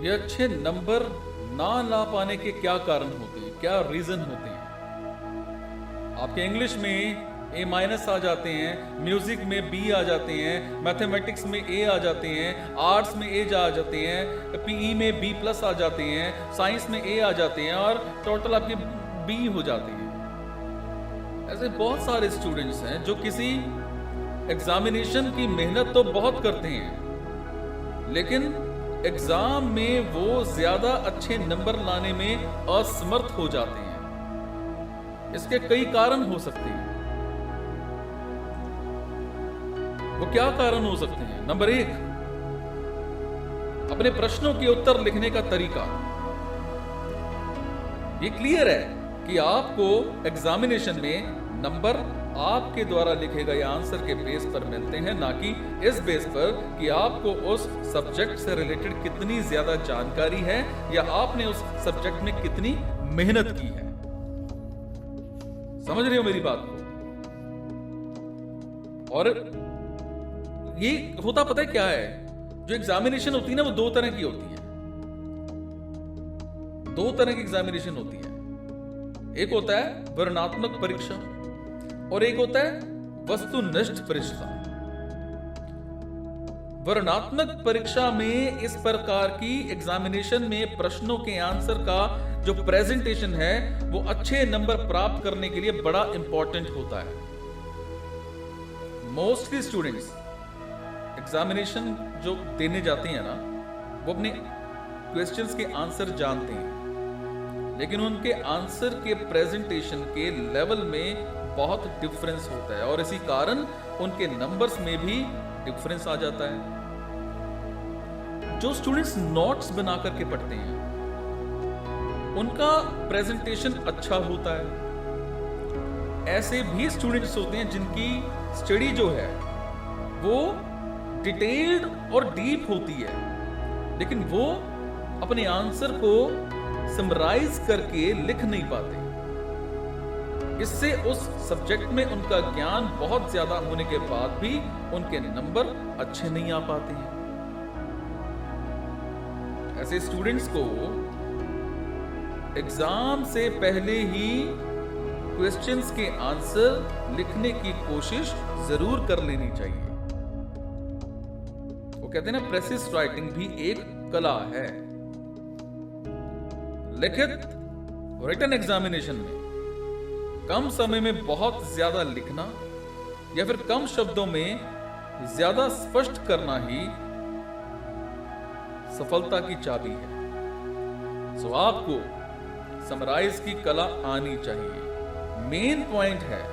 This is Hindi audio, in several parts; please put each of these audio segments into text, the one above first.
ये अच्छे नंबर ना ला पाने के क्या कारण होते हैं, क्या रीजन होते हैं? आपके इंग्लिश में A- आ जाते हैं, म्यूजिक में B आ जाते हैं, मैथमेटिक्स में A आ जाते हैं, आर्ट्स में A आ जाते हैं, PE में B+ आ जाते हैं, साइंस में A आ जाते हैं और टोटल आपके B हो जाते हैं। ऐसे बहुत सारे स्टूडेंट्स हैं जो किसी एग्जामिनेशन की मेहनत तो बहुत करते हैं, लेकिन एग्जाम में वो ज्यादा अच्छे नंबर लाने में असमर्थ हो जाते हैं। इसके कई कारण हो सकते हैं। वो क्या कारण हो सकते हैं? नंबर 1, अपने प्रश्नों के उत्तर लिखने का तरीका। ये क्लियर है कि आपको एग्जामिनेशन में नंबर आपके द्वारा लिखे गए आंसर के बेस पर मिलते हैं, ना कि इस बेस पर कि आपको उस सब्जेक्ट से रिलेटेड कितनी ज्यादा जानकारी है या आपने उस सब्जेक्ट में कितनी मेहनत की है। समझ रहे हो मेरी बात को? और ये होता पता है क्या है? जो एग्जामिनेशन होती है ना, वो 2 तरह की होती है। 2 तरह की एग्जामिनेशन होती है। एक होता है वर्णनात्मक परीक्षा और एक होता है वस्तुनिष्ठ परीक्षा। वर्णनात्मक परीक्षा में इस प्रकार की एग्जामिनेशन में प्रश्नों के आंसर का जो प्रेजेंटेशन है वो अच्छे नंबर प्राप्त करने के लिए बड़ा इंपॉर्टेंट होता है। मोस्टली स्टूडेंट्स एग्जामिनेशन जो देने जाते हैं ना, वो अपने क्वेश्चंस के आंसर जानते हैं, लेकिन उनके आंसर के प्रेजेंटेशन के लेवल में बहुत डिफरेंस होता है और इसी कारण उनके नंबर्स में भी डिफरेंस आ जाता है। जो स्टूडेंट्स नोट्स बना करके पढ़ते हैं उनका प्रेजेंटेशन अच्छा होता है। ऐसे भी स्टूडेंट्स होते हैं जिनकी स्टडी जो है वो डिटेल्ड और डीप होती है, लेकिन वो अपने आंसर को समराइज करके लिख नहीं पाते। इससे उस सब्जेक्ट में उनका ज्ञान बहुत ज्यादा होने के बाद भी उनके नंबर अच्छे नहीं आ पाते हैं। ऐसे स्टूडेंट्स को एग्जाम से पहले ही क्वेश्चंस के आंसर लिखने की कोशिश जरूर कर लेनी चाहिए। वो कहते हैं ना, प्रेसिस राइटिंग भी एक कला है। लिखित रिटन एग्जामिनेशन में कम समय में बहुत ज्यादा लिखना या फिर कम शब्दों में ज्यादा स्पष्ट करना ही सफलता की चाबी है। सो आपको समराइज की कला आनी चाहिए। मेन पॉइंट है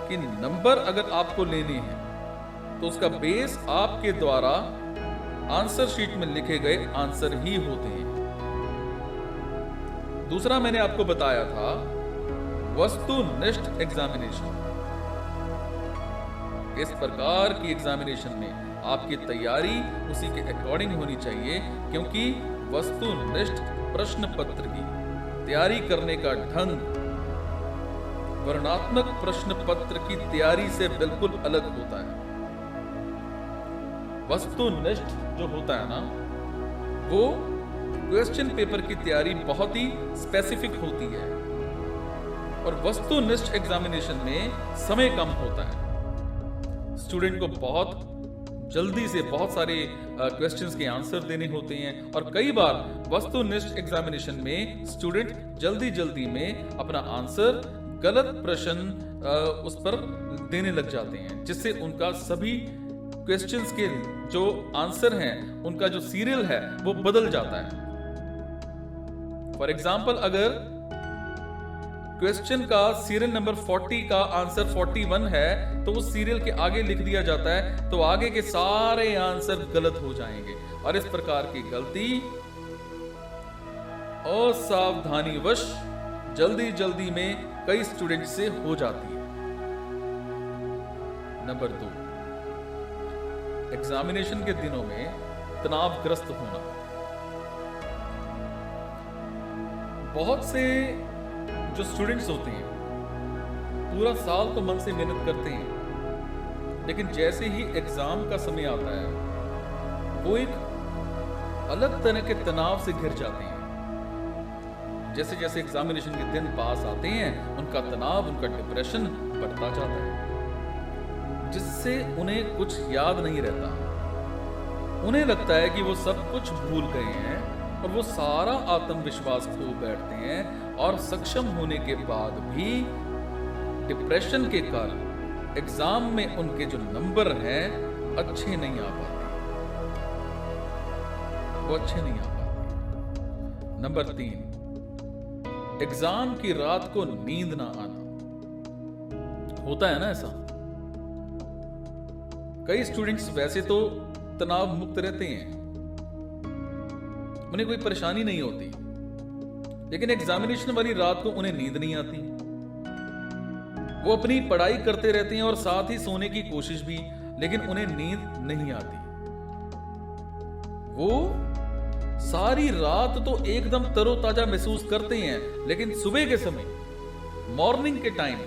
कि नंबर अगर आपको लेने हैं तो उसका बेस आपके द्वारा आंसर शीट में लिखे गए आंसर ही होते हैं। दूसरा मैंने आपको बताया था वस्तुनिष्ठ एग्जामिनेशन। इस प्रकार की एग्जामिनेशन में आपकी तैयारी उसी के अकॉर्डिंग होनी चाहिए, क्योंकि वस्तुनिष्ठ प्रश्न पत्र की तैयारी करने का ढंग वर्णनात्मक प्रश्न पत्र की तैयारी से बिल्कुल अलग होता है। वस्तुनिष्ठ जो होता है ना, वो क्वेश्चन पेपर की तैयारी बहुत ही स्पेसिफिक होती है और वस्तुनिष्ठ एग्जामिनेशन में समय कम होता है। स्टूडेंट को बहुत जल्दी से बहुत सारे क्वेश्चंस के आंसर देने होते हैं और कई बार वस्तुनिष्ठ एग्जामिनेशन में स्टूडेंट जल्दी में अपना आंसर गलत प्रश्न उस पर देने लग जाते हैं, जिससे उनका सभी क्वेश्चंस के जो आंसर हैं उनका जो सीरियल है वो बदल जाता है। फॉर एग्जाम्पल, अगर क्वेश्चन का सीरियल नंबर 40 का आंसर 41 है तो उस सीरियल के आगे लिख दिया जाता है, तो आगे के सारे आंसर गलत हो जाएंगे और इस प्रकार की गलती असावधानीवश जल्दी में कई स्टूडेंट से हो जाती है। नंबर 2, एग्जामिनेशन के दिनों में तनावग्रस्त होना। बहुत से जो स्टूडेंट्स होते हैं पूरा साल तो मन से मेहनत करते हैं, लेकिन जैसे ही एग्जाम का समय आता है वो एक अलग तरह के तनाव से घिर जाते हैं। जैसे जैसे एग्जामिनेशन के दिन पास आते हैं, उनका तनाव, उनका डिप्रेशन बढ़ता जाता है, जिससे उन्हें कुछ याद नहीं रहता। उन्हें लगता है कि वो सब कुछ भूल गए हैं और वो सारा आत्मविश्वास खो बैठते हैं, और सक्षम होने के बाद भी डिप्रेशन के कारण एग्जाम में उनके जो नंबर हैं अच्छे नहीं आ पाते, वो अच्छे नहीं आ पाते। नंबर 3, एग्जाम की रात को नींद ना आना। होता है ना ऐसा, कई स्टूडेंट्स वैसे तो तनाव मुक्त रहते हैं, उन्हें कोई परेशानी नहीं होती, लेकिन एग्जामिनेशन वाली रात को उन्हें नींद नहीं आती। वो अपनी पढ़ाई करते रहते हैं और साथ ही सोने की कोशिश भी, लेकिन उन्हें नींद नहीं आती। वो सारी रात तो एकदम तरोताजा महसूस करते हैं, लेकिन सुबह के समय, मॉर्निंग के टाइम,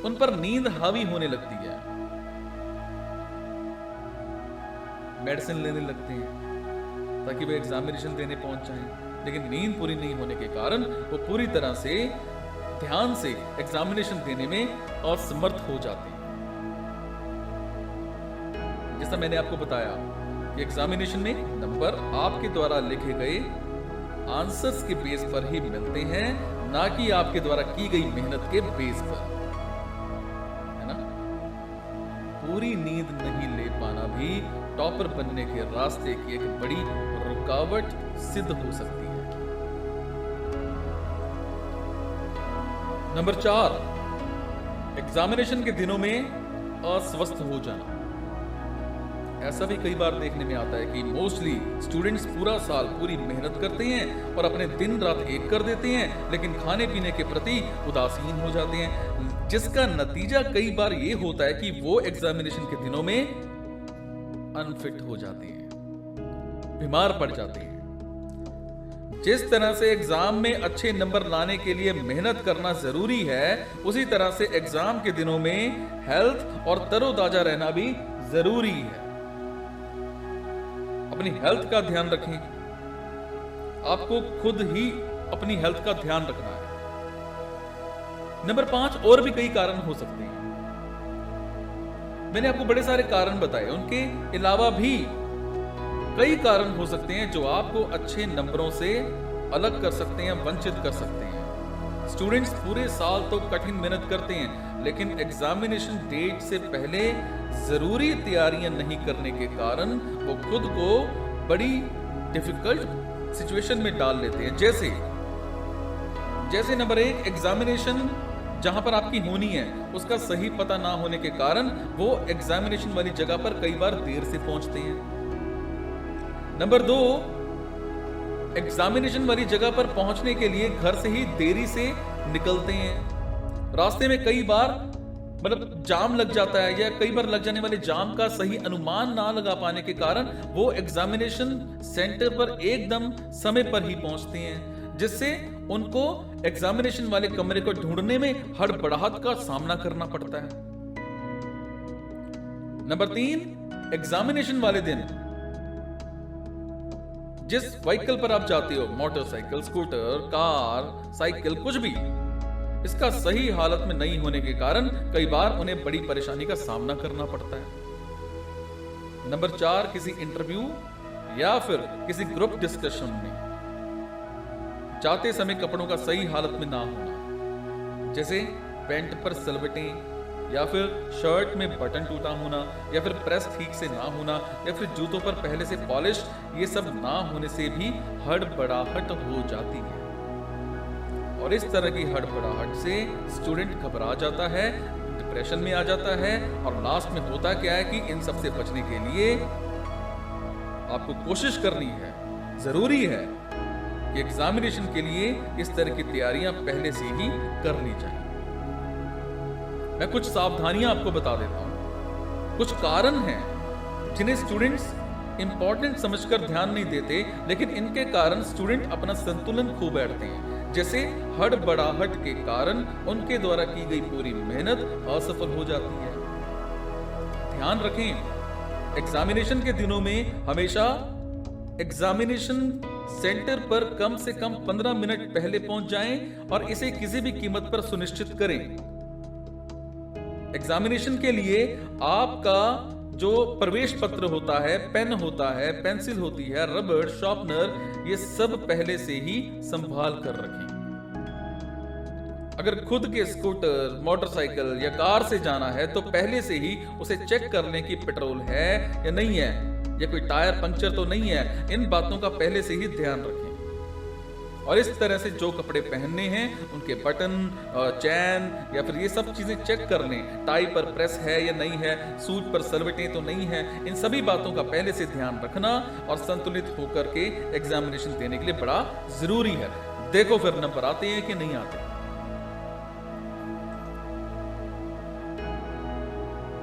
उन पर नींद हावी होने लगती है, मेडिसिन लेने लगते हैं ताकि वे एग्जामिनेशन देने पहुंच जाएं, लेकिन नींद पूरी नहीं होने के कारण वो पूरी तरह से ध्यान से एग्जामिनेशन देने में असमर्थ हो जाते हैं। जैसा मैंने आपको बताया कि एग्जामिनेशन में नंबर आपके द्वारा लिखे गए आंसर्स के बेस पर ही मिलते हैं, ना कि आपके द्वारा की गई मेहनत के बेस पर, है ना। पूरी नींद नहीं ले पाना भी टॉपर बनने के रास्ते की एक बड़ी रुकावट सिद्ध हो सकती है। नंबर 4, एग्जामिनेशन के दिनों में अस्वस्थ हो जाना। ऐसा भी कई बार देखने में आता है कि मोस्टली स्टूडेंट्स पूरा साल पूरी मेहनत करते हैं और अपने दिन रात एक कर देते हैं, लेकिन खाने पीने के प्रति उदासीन हो जाते हैं, जिसका नतीजा कई बार ये होता है कि वो एग्जामिनेशन के दिनों में अनफिट हो जाते हैं, बीमार पड़ जाते हैं। जिस तरह से एग्जाम में अच्छे नंबर लाने के लिए मेहनत करना जरूरी है, उसी तरह से एग्जाम के दिनों में हेल्थ और तरोताजा रहना भी जरूरी है। अपनी हेल्थ का ध्यान रखें, आपको खुद ही अपनी हेल्थ का ध्यान रखना है। नंबर 5, और भी कई कारण हो सकते हैं। मैंने आपको बड़े सारे कारण बताए, उनके अलावा भी कई कारण हो सकते हैं जो आपको अच्छे नंबरों से अलग कर सकते हैं, वंचित कर सकते हैं। स्टूडेंट्स पूरे साल तो कठिन मेहनत करते हैं, लेकिन एग्जामिनेशन डेट से पहले जरूरी तैयारियां नहीं करने के कारण वो खुद को बड़ी डिफिकल्ट सिचुएशन में डाल लेते हैं। जैसे नंबर 1, एग्जामिनेशन जहां पर आपकी होनी है उसका सही पता ना होने के कारण वो एग्जामिनेशन वाली जगह पर कई बार देर से पहुंचते हैं। नंबर 2, एग्जामिनेशन वाली जगह पर पहुंचने के लिए घर से ही देरी से निकलते हैं। रास्ते में कई बार जाम लग जाता है, या कई बार लग जाने वाले जाम का सही अनुमान ना लगा पाने के कारण वो एग्जामिनेशन सेंटर पर एकदम समय पर ही पहुंचते हैं, जिससे उनको एग्जामिनेशन वाले कमरे को ढूंढने में हड़बड़ाहट का सामना करना पड़ता है। नंबर 3, एग्जामिनेशन वाले दिन जिस व्हीकल पर आप जाते हो, मोटरसाइकिल, स्कूटर, कार, साइकिल, कुछ भी, इसका सही हालत में नहीं होने के कारण कई बार उन्हें बड़ी परेशानी का सामना करना पड़ता है। नंबर 4, किसी इंटरव्यू या फिर किसी ग्रुप डिस्कशन में जाते समय कपड़ों का सही हालत में ना होना, जैसे पैंट पर सलवटें, या फिर शर्ट में बटन टूटा होना, या फिर प्रेस ठीक से ना होना, या फिर जूतों पर पहले से पॉलिश, ये सब ना होने से भी हड़बड़ाहट हो जाती है। और इस तरह की हड़बड़ाहट से स्टूडेंट घबरा जाता है, डिप्रेशन में आ जाता है, और लास्ट में होता क्या है कि इन सब से बचने के लिए आपको कोशिश करनी है, जरूरी है कि एग्जामिनेशन के लिए इस तरह की तैयारियां पहले से ही कर ली जाए। मैं कुछ सावधानियां आपको बता देता हूं। कुछ कारण हैं जिन्हें स्टूडेंट्स इंपॉर्टेंट समझकर ध्यान नहीं देते, लेकिन इनके कारण स्टूडेंट अपना संतुलन खो बैठते हैं। जैसे हड़बड़ाहट के कारण उनके द्वारा की गई पूरी मेहनत असफल हो जाती है। ध्यान रखें, एग्जामिनेशन के दिनों में हमेशा एग्जामिनेशन सेंटर पर कम से कम 15 मिनट पहले पहुंच जाएं और इसे किसी भी कीमत पर सुनिश्चित करें। एग्जामिनेशन के लिए आपका जो प्रवेश पत्र होता है, पेन होता है, पेंसिल होती है, रबड़, शॉर्पनर, ये सब पहले से ही संभाल कर रखें। अगर खुद के स्कूटर, मोटरसाइकिल या कार से जाना है तो पहले से ही उसे चेक कर लें कि पेट्रोल है या नहीं है, या कोई टायर पंक्चर तो नहीं है। इन बातों का पहले से ही ध्यान रखें। और इस तरह से जो कपड़े पहनने हैं उनके बटन, चैन या फिर ये सब चीजें चेक कर लें। टाई पर प्रेस है या नहीं है, सूट पर सलवटें तो नहीं है। इन सभी बातों का पहले से ध्यान रखना और संतुलित होकर के एग्जामिनेशन देने के लिए बड़ा जरूरी है। देखो फिर नंबर आते हैं कि नहीं आते।